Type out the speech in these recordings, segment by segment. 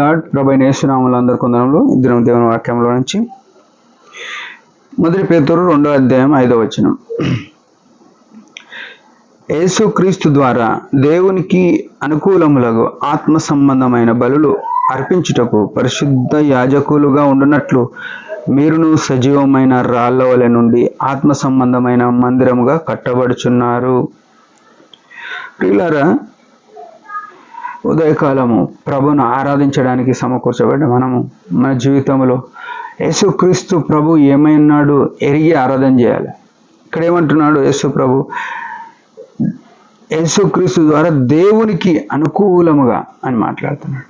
God. ప్రభువైన యేసు నామములో అందరి కొందరంలో ఇద్దరం దేవుని వాక్యంలో నుంచి 1 పేతురు 2వ అధ్యాయం 5వ వచనం. యేసు క్రీస్తు ద్వారా దేవునికి అనుకూలములకు ఆత్మ సంబంధమైన బలులు అర్పించుటకు పరిశుద్ధ యాజకులుగా ఉండునట్లు మీరును సజీవమైన రాళ్ల వలె నుండి ఆత్మ సంబంధమైన మందిరముగా కట్టబడుచున్నారు. ప్రియులారా, ఉదయకాలము ప్రభును ఆరాధించడానికి సమకూర్చబడ్డ మనము మన జీవితంలో యేసుక్రీస్తు ప్రభు ఏమైనాడు ఎరిగి ఆరాధన చేయాలి. ఇక్కడ ఏమంటున్నాడు యేసు ప్రభు? యేసుక్రీస్తు ద్వారా దేవునికి అనుకూలముగా అని మాట్లాడుతున్నాడు.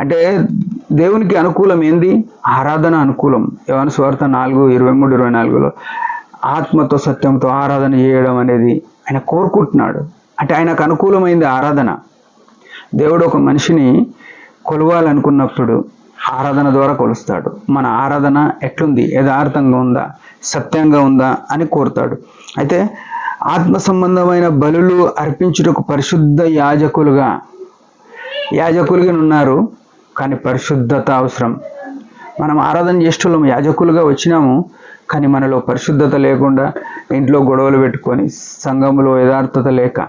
అంటే దేవునికి అనుకూలం ఏంది? ఆరాధన అనుకూలం. యోహాను సువార్త 4:23-24లో ఆత్మతో సత్యంతో ఆరాధన చేయడం అనేది ఆయన కోరుకుంటున్నాడు. అంటే ఆయనకు అనుకూలమైంది ఆరాధన. దేవుడు ఒక మనిషిని కొలవాలనుకున్నప్పుడు ఆరాధన ద్వారా కొలుస్తాడు. మన ఆరాధన ఎట్లుంది? యథార్థంగా ఉందా, సత్యంగా ఉందా అని కోరుతాడు. అయితే ఆత్మ సంబంధమైన బలులు అర్పించుటకు పరిశుద్ధ యాజకులుగా ఉన్నారు, కానీ పరిశుద్ధత అవసరం. మనం ఆరాధన చేసేటోళ్ళం యాజకులుగా వచ్చినాము, కానీ మనలో పరిశుద్ధత లేకుండా ఇంట్లో గొడవలు పెట్టుకొని, సంఘంలో యథార్థత లేక,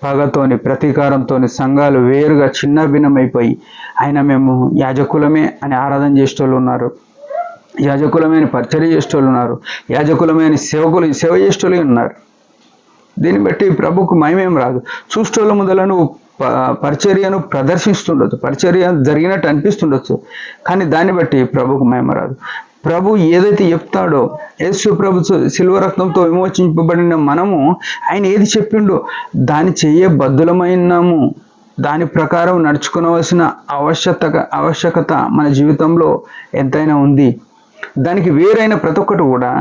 పగతోని ప్రతీకారంతోని సంఘాలు వేరుగా చిన్న భిన్నమైపోయి ఆయన మేము యాజకులమే అని ఆరాధన చేసేటోళ్ళు ఉన్నారు, యాజకులమే అని పరిచర్య చేసేటోళ్ళు ఉన్నారు, యాజకులమే అని సేవ చేసేటోళ్ళు ఉన్నారు. దీన్ని బట్టి ప్రభుకు మహిమేం రాదు. చూసేటోళ్ళ ముందర నువ్వు పరిచర్యను ప్రదర్శిస్తుండొచ్చు, పరిచర్య జరిగినట్టు అనిపిస్తుండొచ్చు, కానీ దాన్ని బట్టి ప్రభుకు మహిమ రాదు. ప్రభు ఏదైతే చెప్తాడో, యేసు ప్రభు శిలువ రక్తంతో విమోచింపబడిన మనము ఆయన ఏది చెప్పిండో దాన్ని చేయబద్ధులమైనాము. దాని ప్రకారం నడుచుకోవలసిన ఆవశ్యకత మన జీవితంలో ఎంతైనా ఉంది. దానికి వేరైన ప్రతి ఒక్కటి కూడా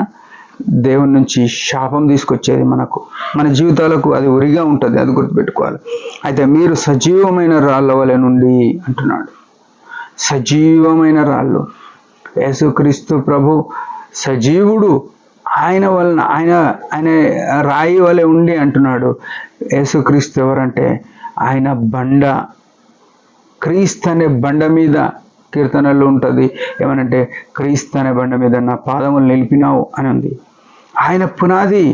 దేవుని నుంచి శాపం తీసుకొచ్చేది. మన జీవితాలకు అది ఉరిగా ఉంటుంది, అది గుర్తుపెట్టుకోవాలి. అయితే మీరు సజీవమైన రాళ్ళ వలె నుండి అంటున్నాడు. సజీవమైన రాళ్ళు. యేసుక్రీస్తు ప్రభు సజీవుడు. ఆయన రాయి వలె ఉండి అంటున్నాడు. యేసుక్రీస్తు ఎవరంటే ఆయన బండ. క్రీస్తు అనే బండ మీద కీర్తనలు ఉంటుంది ఏమనంటే, క్రీస్తు అనే బండ మీద నా పాదములు నిలిపినావు అని ఉంది. ఆయన పునాది.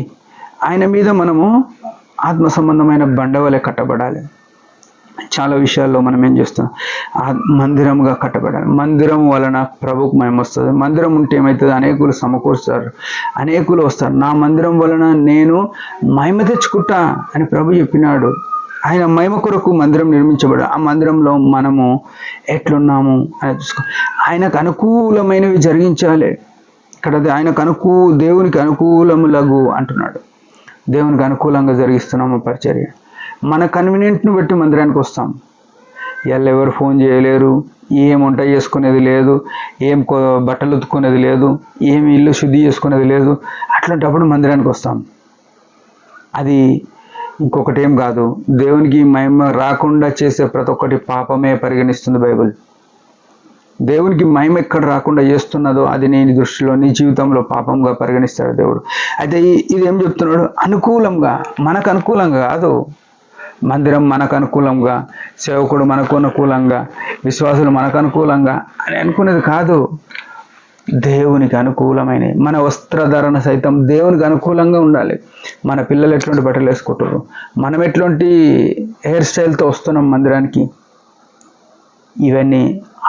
ఆయన మీద మనము ఆత్మ సంబంధమైన బండ వలె కట్టబడాలి. చాలా విషయాల్లో మనం ఏం చేస్తాం? మందిరంగా కట్టబడాలి. మందిరం వలన ప్రభుకు మహిమ వస్తుంది. మందిరం ఉంటే ఏమవుతుంది? అనేకులు సమకూరుస్తారు, అనేకులు వస్తారు. నా మందిరం వలన నేను మహిమ తెచ్చుకుంటా అని ప్రభు చెప్పినాడు. ఆయన మహిమ కొరకు మందిరం నిర్మించబడు. ఆ మందిరంలో మనము ఎట్లున్నాము అని చూసుకో. ఆయనకు అనుకూలమైనవి జరిగించాలి. ఇక్కడ దేవునికి అనుకూలములగు అంటున్నాడు. దేవునికి అనుకూలంగా జరిగిస్తున్నాము పరిచర్య. మన కన్వీనియంట్ను బట్టి మందిరానికి వస్తాం. ఎవరు ఫోన్ చేయలేరు, ఏం వంట చేసుకునేది లేదు, ఏం బట్టలు ఉతుక్కునేది లేదు, ఏం ఇల్లు శుద్ధి చేసుకునేది లేదు. అట్లాంటప్పుడు మందిరానికి వస్తాం. అది ఇంకొకటి ఏం కాదు, దేవునికి మహిమ రాకుండా చేసే ప్రతి ఒక్కటి పాపమే పరిగణిస్తుంది బైబిల్. దేవునికి మహిమ ఎక్కడ రాకుండా చేస్తున్నదో అది నీ దృష్టిలో, నీ జీవితంలో పాపంగా పరిగణిస్తాడు దేవుడు. అయితే ఇది ఏం చెప్తున్నాడు? అనుకూలంగా, మనకు అనుకూలంగా కాదు. మందిరం మనకు అనుకూలంగా, సేవకుడు మనకు అనుకూలంగా, విశ్వాసులు మనకు అనుకూలంగా అని అనుకునేది కాదు. దేవునికి అనుకూలమైనవి. మన వస్త్రధారణ సైతం దేవునికి అనుకూలంగా ఉండాలి. మన పిల్లలు ఎట్లాంటి బట్టలు వేసుకుంటారు, మనం ఎట్లాంటి హెయిర్ స్టైల్తో వస్తున్నాం మందిరానికి, ఇవన్నీ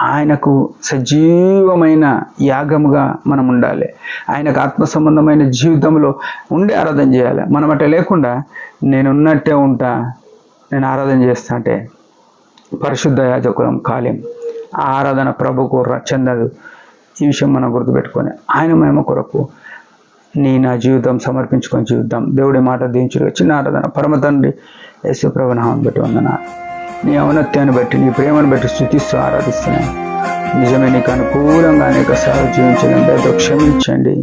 ఆయనకు సజీవమైన యాగముగా మనం ఉండాలి. ఆయనకు ఆత్మ సంబంధమైన జీవితంలో ఉండి ఆరాధన చేయాలి. మనం అట్లా లేకుండా నేనున్నట్టే ఉంటా, నేను ఆరాధన చేస్తా అంటే పరిశుద్ధ యాజకులం కాలేం. ఆ ఆరాధన ప్రభుకు చెందదు. ఈ విషయం మనం గుర్తుపెట్టుకొని ఆయన మహిమ కొరకు నా జీవితం సమర్పించుకొని జీవితం. దేవుడి మాట దీంచుగా చిన్న ఆరాధన. పరమ తండ్రి యేసు ప్రభు నామమును బట్టి వందనాలు. నీ ఔన్నత్యాన్ని బట్టి, నీ ప్రేమను బట్టి స్తుతిస్తూ ఆరాధిస్తున్నాను. నిజమే, నీకు అనుకూలంగా అనేక సార్లు జీవించడం దయతో క్షమించండి.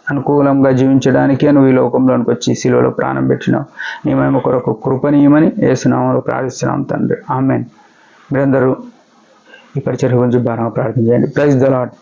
అనుకూలంగా జీవించడానికే నువ్వు ఈ లోకంలోనికి వచ్చి శిలువలో ప్రాణం పెట్టినావు. నీ మహిమ కొరకు కృపనీయమని యేసు నామములో ప్రార్థిస్తున్నాం తండ్రి. ఆమేన్. మీరందరూ ఈ పరిచర్య గురించి బాగా ప్రార్థించండి. Praise the lord.